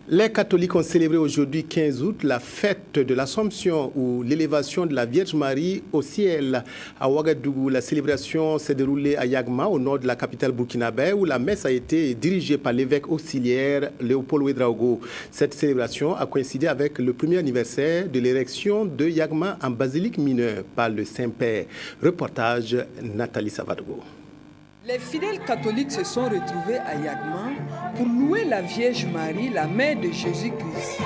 Les catholiques ont célébré aujourd'hui 15 août la fête de l'Assomption ou l'élévation de la Vierge Marie au ciel. À Ouagadougou, la célébration s'est déroulée à Yagma, au nord de la capitale burkinabé, où la messe a été dirigée par l'évêque auxiliaire Léopold Ouédraogo. Cette célébration a coïncidé avec le premier anniversaire de l'érection de Yagma en basilique mineure par le Saint-Père. Reportage Nathalie Savadogo. Les fidèles catholiques se sont retrouvés à Yagma pour louer la Vierge Marie, la mère de Jésus-Christ.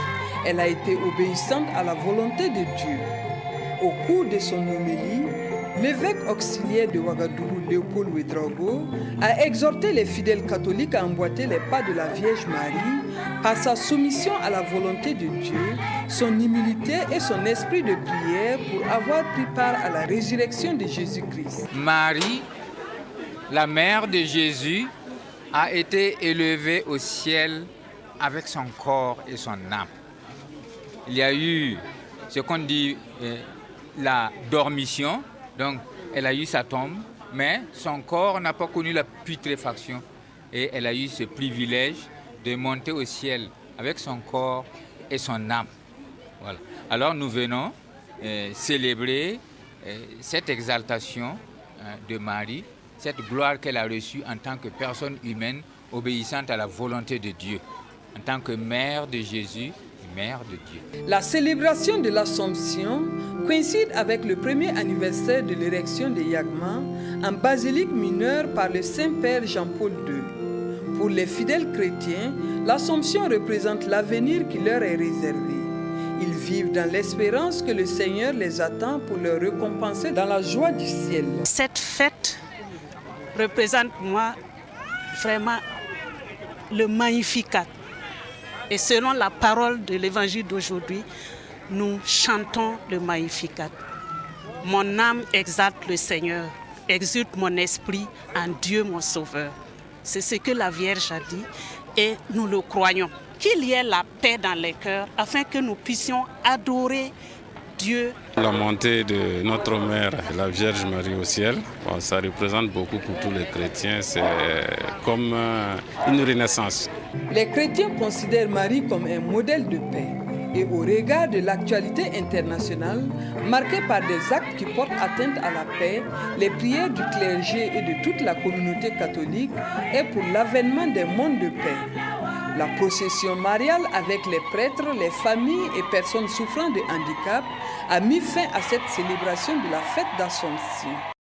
Elle a été obéissante à la volonté de Dieu. Au cours de son homélie, l'évêque auxiliaire de Ouagadougou, Léopold Ouédraogo, a exhorté les fidèles catholiques à emboîter les pas de la Vierge Marie par sa soumission à la volonté de Dieu, son humilité et son esprit de prière pour avoir pris part à la résurrection de Jésus-Christ. Marie, la mère de Jésus, a été élevée au ciel avec son corps et son âme. Il y a eu ce qu'on dit la dormition, donc elle a eu sa tombe, mais son corps n'a pas connu la putréfaction et elle a eu ce privilège de monter au ciel avec son corps et son âme. Voilà. Alors nous venons célébrer cette exaltation de Marie, cette gloire qu'elle a reçue en tant que personne humaine obéissante à la volonté de Dieu, en tant que mère de Jésus, mère de Dieu. La célébration de l'Assomption coïncide avec le premier anniversaire de l'érection de Yagma en basilique mineure par le Saint-Père Jean-Paul II. Pour les fidèles chrétiens, l'Assomption représente l'avenir qui leur est réservé. Ils vivent dans l'espérance que le Seigneur les attend pour leur récompenser dans la joie du ciel. Cette fête représente pour moi vraiment le Magnificat. Et selon la parole de l'évangile d'aujourd'hui, nous chantons le Magnificat. Mon âme exalte le Seigneur, exulte mon esprit en Dieu mon Sauveur. C'est ce que la Vierge a dit et nous le croyons. Qu'il y ait la paix dans les cœurs afin que nous puissions adorer Dieu. La montée de notre mère, la Vierge Marie au ciel, ça représente beaucoup pour tous les chrétiens. C'est comme une renaissance. Les chrétiens considèrent Marie comme un modèle de paix. Et au regard de l'actualité internationale, marquée par des actes qui portent atteinte à la paix, les prières du clergé et de toute la communauté catholique est pour l'avènement des mondes de paix. La procession mariale avec les prêtres, les familles et personnes souffrant de handicap a mis fin à cette célébration de la fête d'Assomption.